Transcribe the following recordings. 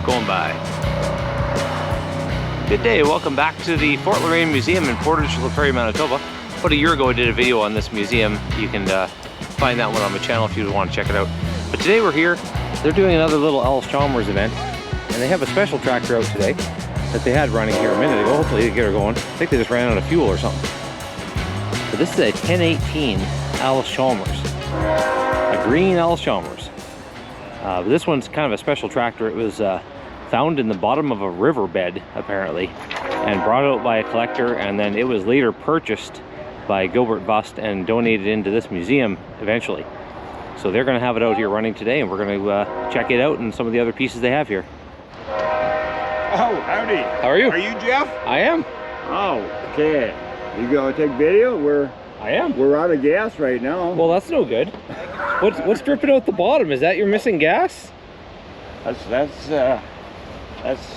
going by. Good day, welcome back to the Fort la Reine Museum in Portage la Prairie, Manitoba. About a year ago I did a video on this museum. You can find that one on my channel if you want to check it out. But today we're here, they're doing another little Allis-Chalmers event, and they have a special tractor out today that they had running here a minute ago. Hopefully they get her going. I think they just ran out of fuel or something. But this is a 1018 Allis-Chalmers, a green Allis-Chalmers. This one's kind of a special tractor. It was found in the bottom of a riverbed, apparently, and brought out by a collector, and then it was later purchased by Gilbert Bust and donated into this museum eventually. So they're going to have it out here running today, and we're going to check it out and some of the other pieces they have here. Oh, howdy. How are you? Are you Jeff? I am. Oh, okay. You gonna take video? I am. We're out of gas right now. Well, that's no good. What's dripping out the bottom? Is that your missing gas? That's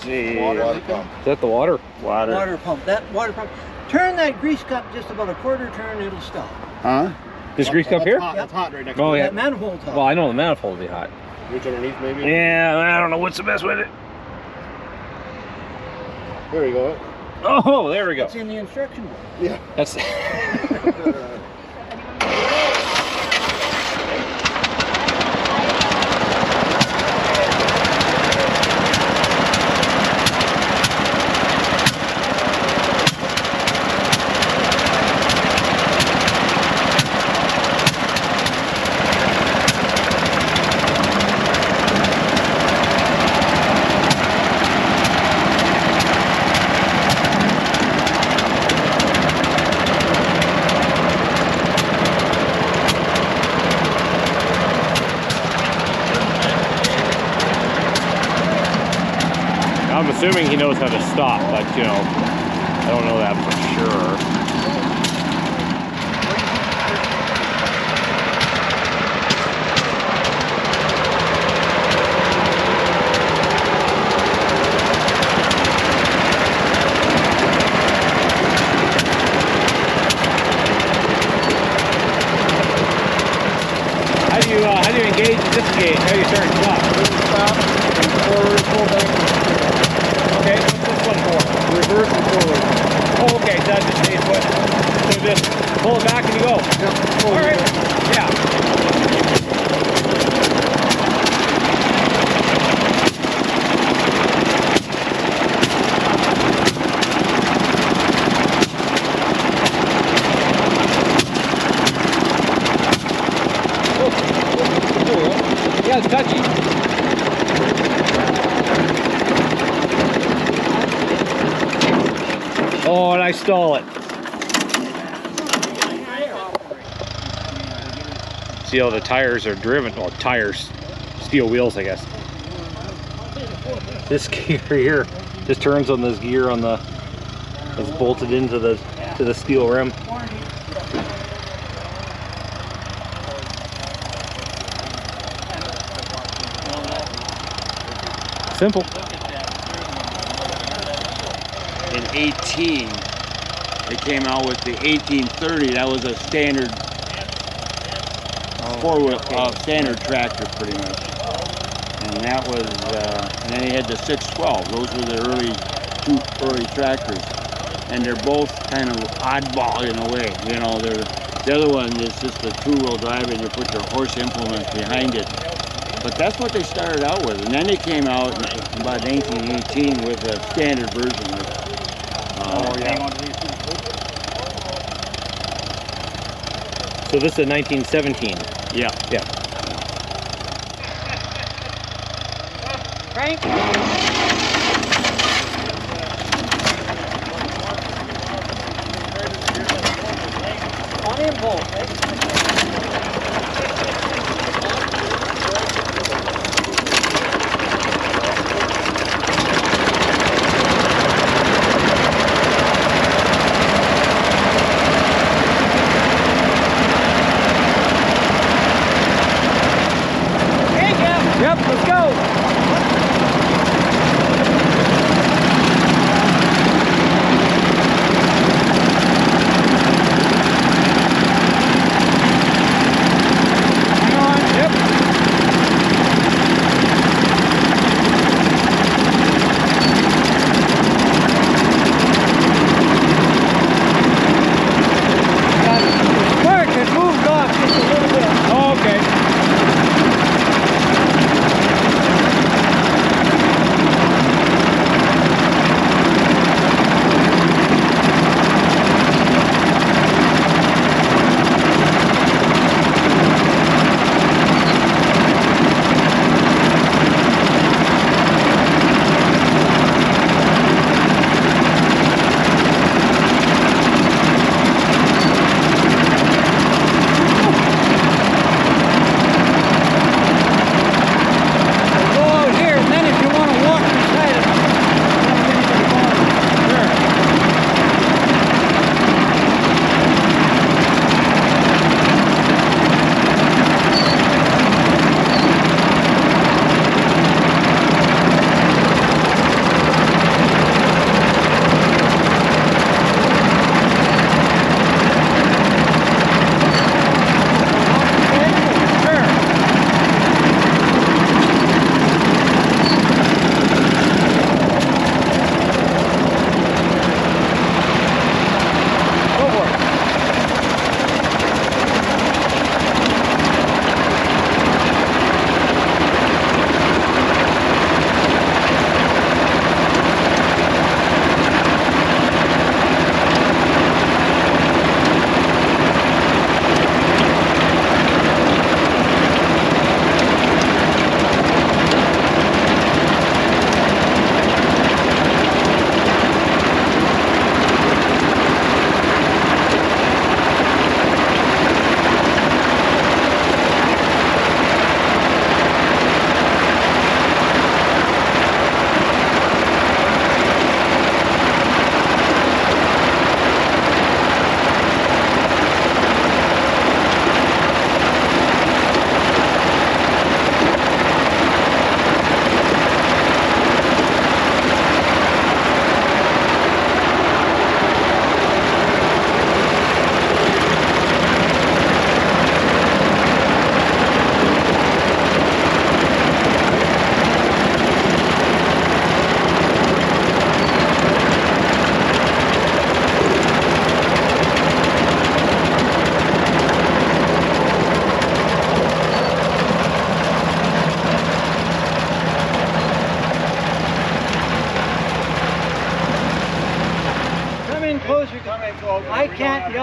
the Water pump. Is that the water? Water pump. That water pump. Turn that grease cup just about a quarter turn, it'll stop. Huh? This grease cup here? Hot. It's hot right next Oh, to yeah. That manifold's hot. Well, I know the manifold will be hot. it. Reach underneath maybe? Yeah, I don't know what's the best with it. There you go. Oh, there we go. It's in the instruction book. Yeah. That's I'm assuming he knows how to stop, but you know, I don't know that for sure. How do you engage and disengage? How do you start and stop? Forward, pull back. Okay, what's this one for? Reverse and forward. Oh, okay, so that just stays put. So just pull it back and you go. Yep. All right. Yeah. Oh, yeah, it's touchy. Oh, and I stall it. See how the tires are driven, or tires, steel wheels, I guess. This gear here just turns on this gear on the, it's bolted into the steel rim. Simple. In 18, they came out with the 1830. That was a standard four-wheel, standard tractor, pretty much. And that was, and then they had the 612. Those were the two early tractors, and they're both kind of oddball in a way. You know, the other one is just a two-wheel drive, and you put your horse implements behind it. But that's what they started out with, and then they came out in about 1918 with a standard version of. So this is a 1917. Yeah. Yeah. Frank? On impulse, eh? Yep, let's go.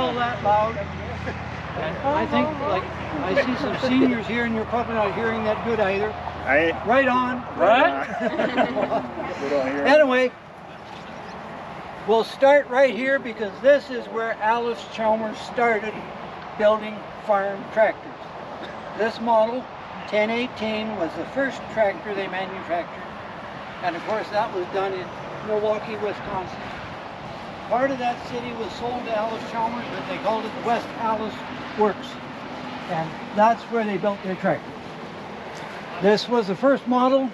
all that loud. And I think, like, I see some seniors here, and you're probably not hearing that good either. Right on. Anyway, we'll start right here because this is where Allis-Chalmers started building farm tractors. This model, 1018, was the first tractor they manufactured. And of course that was done in Milwaukee, Wisconsin. Part of that city was sold to Allis-Chalmers, but they called it West Allis Works. And that's where they built their tractors. This was the first model.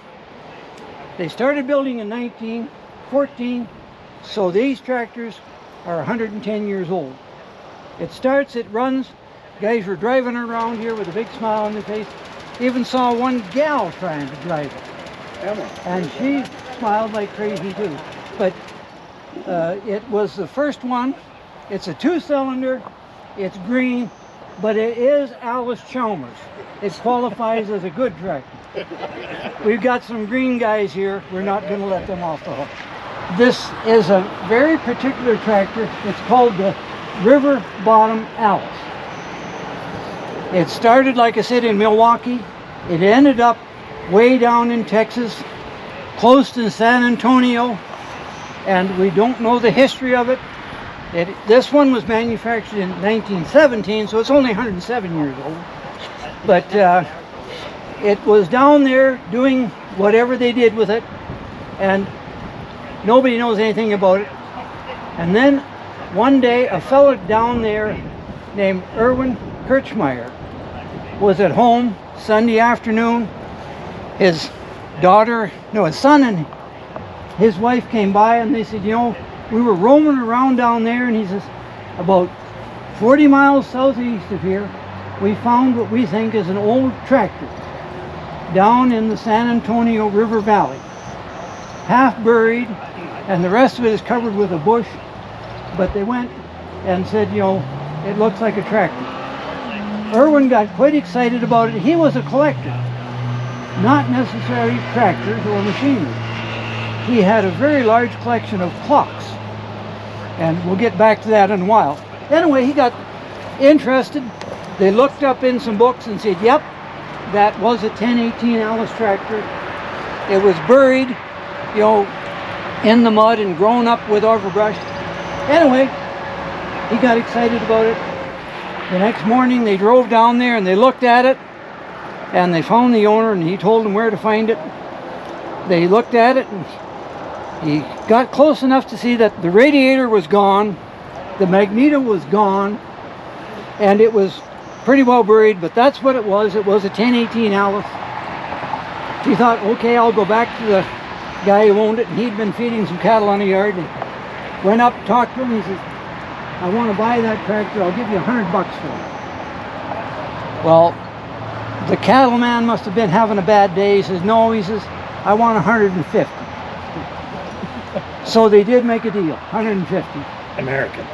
They started building in 1914, so these tractors are 110 years old. It starts, it runs. Guys were driving around here with a big smile on their face. Even saw one gal trying to drive it. And she smiled like crazy too. But it was the first one. It's a 2-cylinder. It's green, but it is Allis-Chalmers. It qualifies as a good tractor. We've got some green guys here. We're not going to let them off the hook. This is a very particular tractor. It's called the River Bottom Allis. It started, like I said, in Milwaukee. It ended up way down in Texas, close to San Antonio, and we don't know the history of it. This one was manufactured in 1917, so it's only 107 years old. But it was down there doing whatever they did with it, and nobody knows anything about it. And then one day, a fellow down there named Erwin Kirchmeyer was at home Sunday afternoon. His son and his wife came by, and they said, you know, we were roaming around down there, and he says, about 40 miles southeast of here, we found what we think is an old tractor down in the San Antonio River Valley, half buried, and the rest of it is covered with a bush. But they went and said, you know, it looks like a tractor. Erwin got quite excited about it. He was a collector, not necessarily tractors or machinery. He had a very large collection of clocks, and we'll get back to that in a while. Anyway, he got interested. They looked up in some books and said, yep, that was a 1018 Allis tractor. It was buried, you know, in the mud and grown up with overbrush. Anyway, he got excited about it. The next morning they drove down there and they looked at it, and they found the owner, and he told them where to find it. They looked at it, and he got close enough to see that the radiator was gone, the magneto was gone, and it was pretty well buried, but that's what it was. It was a 1018 Allis. He thought, okay, I'll go back to the guy who owned it, and he'd been feeding some cattle on the yard. And went up, talked to him, he says, I want to buy that tractor, I'll give you $100 for it. Well, the cattleman must have been having a bad day. He says, no, he says, I want 150. So they did make a deal, 150. American.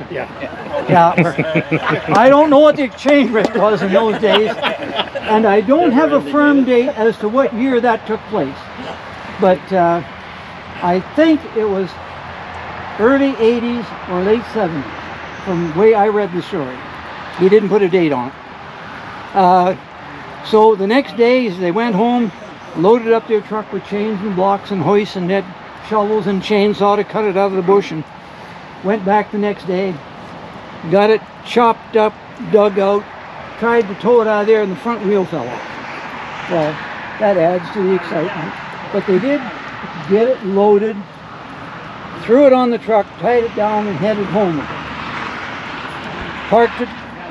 Yeah. I don't know what the exchange rate was in those days, and I don't have a firm date as to what year that took place. But I think it was early 80s or late 70s, from the way I read the story. He didn't put a date on it. So the next day, they went home, loaded up their truck with chains and blocks and hoists, and had shovels and chainsaw to cut it out of the bush, and went back the next day, got it chopped up, dug out, tried to tow it out of there, and the front wheel fell off. Well, that adds to the excitement. But they did get it loaded, threw it on the truck, tied it down, and headed home. Parked it.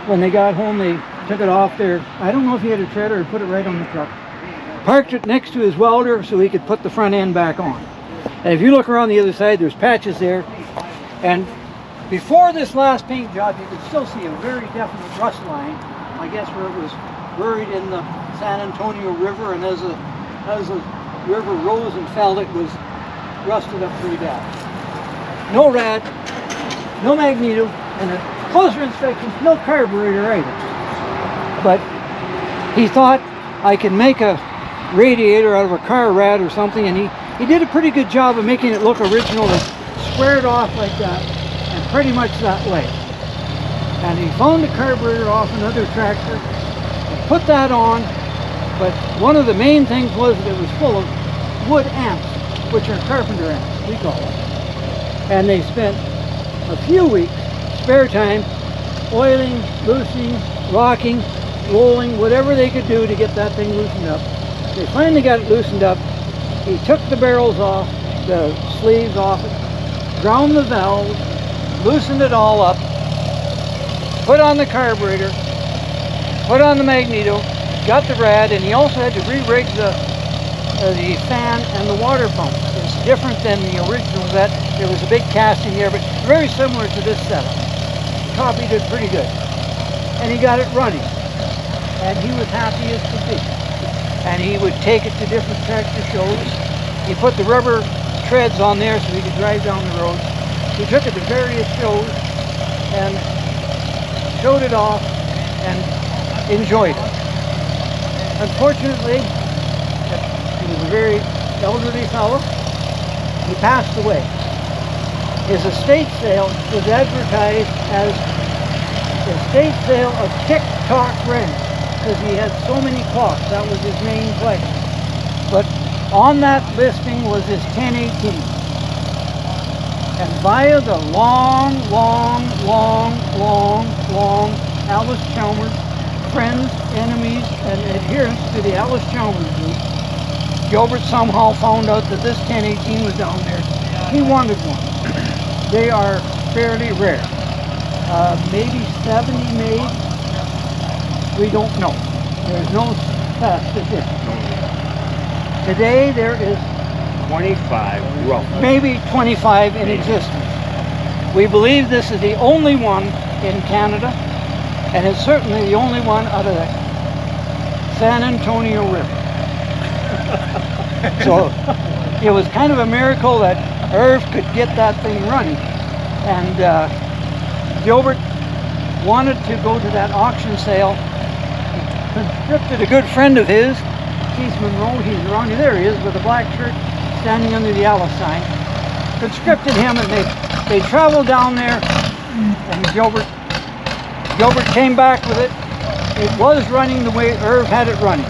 When they got home, they took it off there. I don't know if he had a trailer or put it right on the truck. Parked it next to his welder so he could put the front end back on. And if you look around the other side, there's patches there. And before this last paint job, you could still see a very definite rust line, I guess, where it was buried in the San Antonio River, and as the river rose and fell, it was rusted up pretty bad. No rad, no magneto, and a closer inspection, no carburetor either. But he thought, I can make a radiator out of a car rad or something, and he did a pretty good job of making it look original. It squared off like that, and pretty much that way. And he found a carburetor off another tractor and put that on. But one of the main things was that it was full of wood amps, which are carpenter amps, we call them. And they spent a few weeks, spare time, oiling, loosening, rocking, rolling, whatever they could do to get that thing loosened up. They finally got it loosened up. He took the barrels off, the sleeves off it, ground the valves, loosened it all up, put on the carburetor, put on the magneto, got the rad, and he also had to re-rig the fan and the water pump. It's different than the original that there was a big casting there, but very similar to this setup. Copied it pretty good. And he got it running. And he was happy as could be. And he would take it to different tractor shows. He put the rubber treads on there so he could drive down the road. He took it to various shows and showed it off and enjoyed it. Unfortunately, he was a very elderly fellow. He passed away. His estate sale was advertised as the estate sale of Tick-Tock Ranch because he had so many clocks. That was his main pleasure. But on that listing was his 1018. And via the long Allis-Chalmers friends, enemies, and adherents to the Allis-Chalmers group, Gilbert somehow found out that this 1018 was down there. He wanted one. They are fairly rare. Maybe 70 made. We don't know. There's no statistics. Today there is 25, roughly. maybe 25 in existence. We believe this is the only one in Canada, and it's certainly the only one out of the San Antonio River. So it was kind of a miracle that Irv could get that thing running. And Gilbert wanted to go to that auction sale. He conscripted a good friend of his, Keith Monroe. He's around here. There he is with a black shirt standing under the Alice sign. Conscripted him, and they traveled down there, and Gilbert came back with it. It was running the way Irv had it running.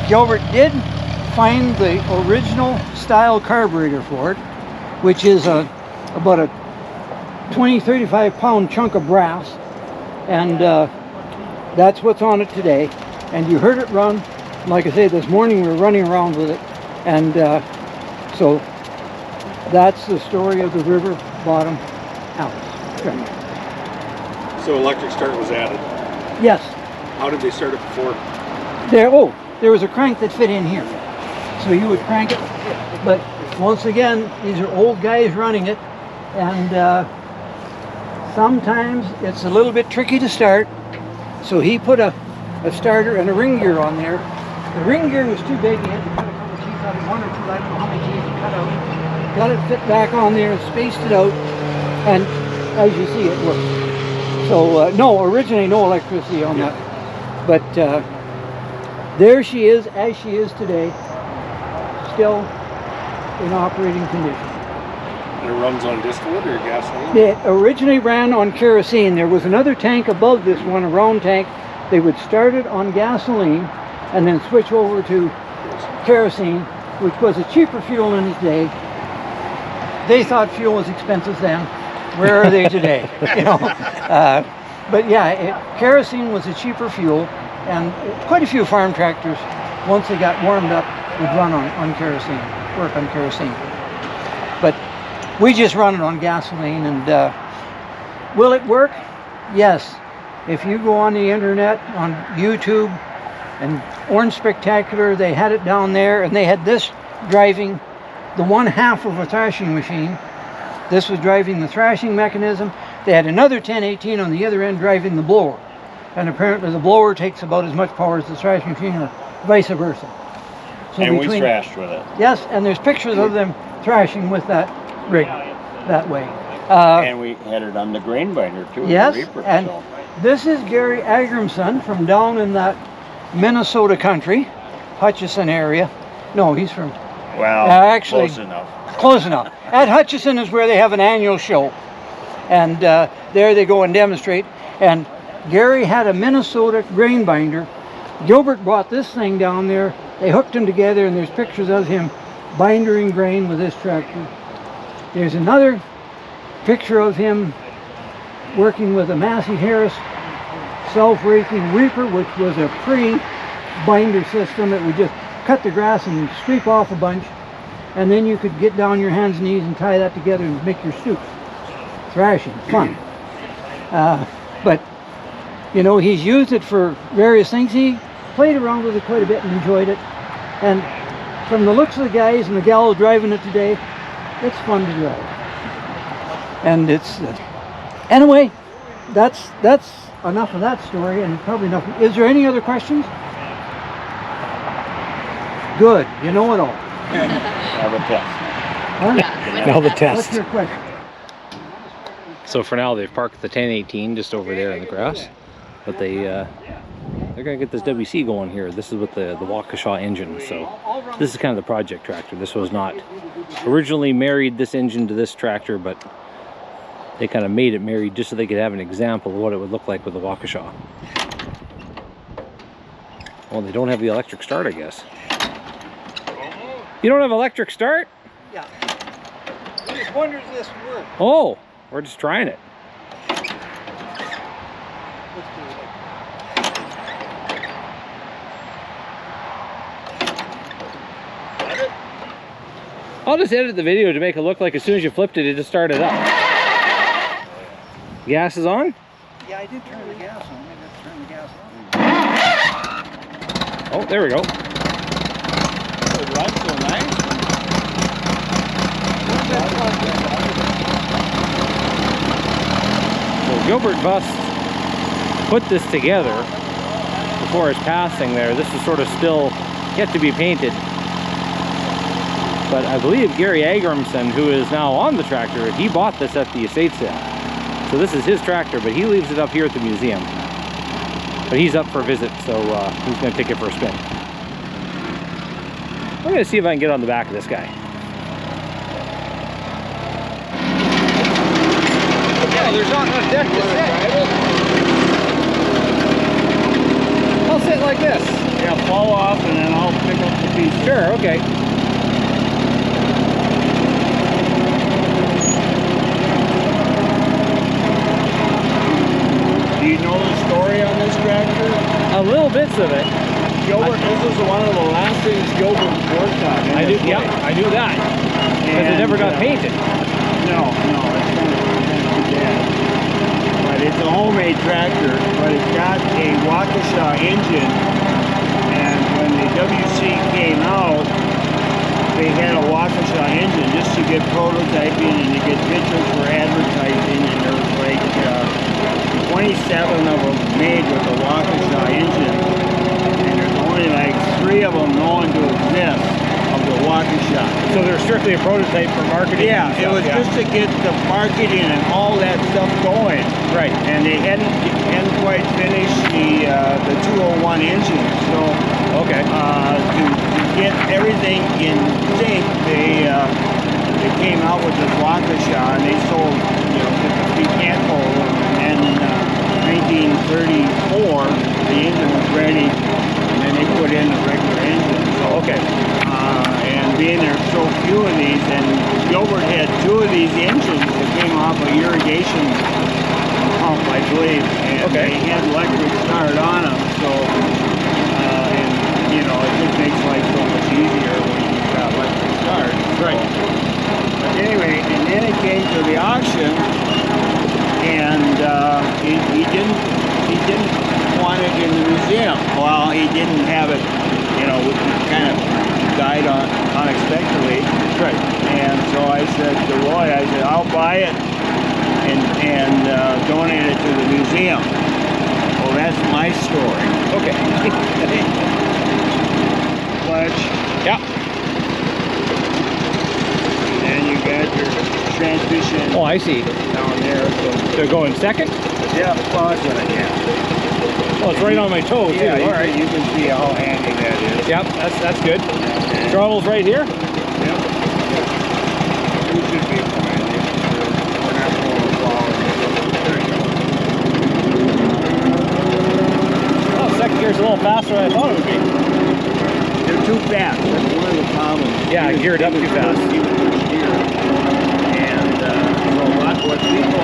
Gilbert did find the original style carburetor for it, which is about a 20-35 pound chunk of brass, and that's what's on it today. And you heard it run. Like I say, this morning we were running around with it, and so that's the story of the River Bottom Alice. Okay. So electric start was added. Yes. How did they start it before? There was a crank that fit in here, so you would crank it. But once again, these are old guys running it, and sometimes it's a little bit tricky to start. So he put a starter and a ring gear on there. The ring gear was too big. He had to cut a couple teeth out of one or two. I don't know how many teeth he cut out. Got it fit back on there and spaced it out, and as you see, it works. So no, originally no electricity on that, but there she is, as she is today, still in operating condition. And it runs on distillate or gasoline? It originally ran on kerosene. There was another tank above this one, a round tank. They would start it on gasoline and then switch over to kerosene, which was a cheaper fuel in its day. They thought fuel was expensive then. Where are they today? You know, but yeah, kerosene was a cheaper fuel, and quite a few farm tractors, once they got warmed up, would run on kerosene, work on kerosene. But we just run it on gasoline, and will it work? Yes. If you go on the internet, on YouTube, and Orange Spectacular, they had it down there, and they had this driving the one half of a thrashing machine. This was driving the thrashing mechanism. They had another 1018 on the other end driving the blower. And apparently the blower takes about as much power as the thrashing machine, or vice versa. So And we thrashed with it. Yes, and there's pictures of them thrashing with that rig that way. And we had it on the grain binder too. Yes, the reaper, and so. this is Gary Agramson from down in that Minnesota country, Hutchison area. No, he's from... Well, actually, close enough. Close enough. At Hutchison is where they have an annual show. And there they go and demonstrate. And Gary had a Minnesota grain binder. Gilbert brought this thing down there. They hooked them together, and there's pictures of him bindering grain with this tractor. There's another picture of him working with a Massey Harris self-raking reaper, which was a pre-binder system that would just cut the grass and sweep off a bunch, and then you could get down your hands and knees and tie that together and make your stoops. Thrashing, fun. But you know, he's used it for various things. He played around with it quite a bit and enjoyed it. And from the looks of the guys and the gal driving it today, it's fun to drive. And it's anyway, that's enough of that story, and probably enough. Is there any other questions? Good, you know it all. Now the test. Huh? Now the test. What's your question? So for now, they've parked the 1018 just over there in the grass, but they're gonna get this WC going here. This is with the Waukesha engine. So this is kind of the project tractor. This was not originally married, this engine to this tractor, but they kind of made it married just so they could have an example of what it would look like with the Waukesha. Well, they don't have the electric start, I guess. You don't have electric start? Yeah. I just wonder if this works. Oh, we're just trying it. Let's do it. I'll just edit the video to make it look like as soon as you flipped it, it just started up. Gas is on? Yeah, I did turn the gas on. Maybe I turned the gas on. Oh, there we go. It runs so nice. So Gilbert Bust put this together before his passing there. This is sort of still yet to be painted. But I believe Gary Agramson, who is now on the tractor, he bought this at the estate sale. So this is his tractor, but he leaves it up here at the museum. But he's up for a visit, so he's going to take it for a spin. I'm going to see if I can get on the back of this guy. Yeah, there's not enough deck to sit. I'll sit like this. Yeah, fall off and then I'll pick up the piece. Sure, okay. Do you know the story on this tractor? A little bits of it. Gilbert, this was one of the last things Gilbert worked on. I knew, yeah, I knew that. Because it never got painted. No, it's kind of bad. But it's a homemade tractor, but it's got a Waukesha engine. And when the WC came out, they had a Waukesha engine just to get prototyping and to get pictures for advertising. And there was like 27 of them made with the Waukesha engine. And there's only like 3 of them known to exist of the Waukesha. So they're strictly a prototype for marketing? Yeah, it was just to get the marketing and all that stuff going. Right. And they hadn't quite finished the 201 engine. So Okay. to get everything in sync, they came out with this Waukesha, and they sold 50 handfuls. And in 1934, the engine was ready, and then they put in the regular engine. So, Okay. and being there's so few of these, and Gilbert had 2 of these engines that came off an irrigation pump, I believe, and Okay. they had electric start on them. So, and it just makes life so much easier when you've got electric start. Right. But anyway, and then it came to the auction, and he didn't want it in the museum. Well, he didn't have it, kind of died unexpectedly. Right. And so I said to Roy, I'll buy it and donate it to the museum. Well, that's my story. Okay. Pledge. Yeah. And then you got your transmission Oh, I see. down there. So They're going second? yeah, well, that's what I have. Oh, it's right on my toe, too. Yeah, All right. you can see how handy that is. Yep, that's good. Okay. Throttle's right here? Yep. You should be fine. We're not going to follow. Oh, second gear's a little faster than I thought it would be. They're too fast. That's one of the problems. Yeah, geared up too fast. And so what people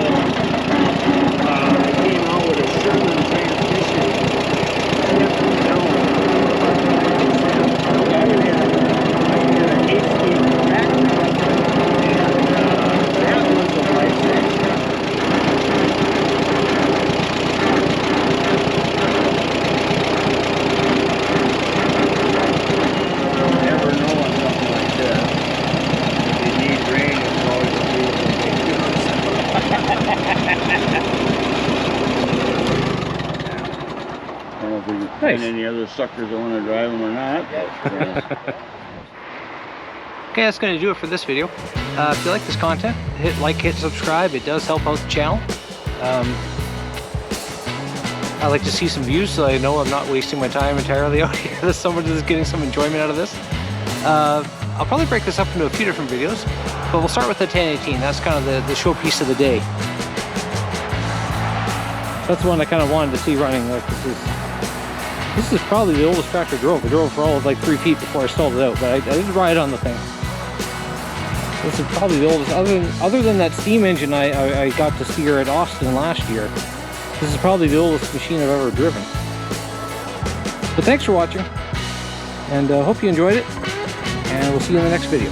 came out with a Sherman transmission. Kept them down. I had an 8-speed tractor, and that was a lifesaver. Never know on something like this. If you need rain, it's always a beautiful day. I don't know if we can find any other suckers that want to drive them or not. But, Okay, that's going to do it for this video. If you like this content, hit like, hit subscribe. It does help out the channel. I like to see some views so I know I'm not wasting my time entirely out here, that someone is getting some enjoyment out of this. I'll probably break this up into a few different videos, but we'll start with the 1018. That's kind of the showpiece of the day. That's the one I kind of wanted to see running. Like, this is probably the oldest tractor I drove. I drove for all of like 3 feet before I stalled it out, but I did ride on the thing. This is probably the oldest, other than that steam engine I got to steer at Austin last year. This is probably the oldest machine I've ever driven. But thanks for watching, and hope you enjoyed it, and we'll see you in the next video.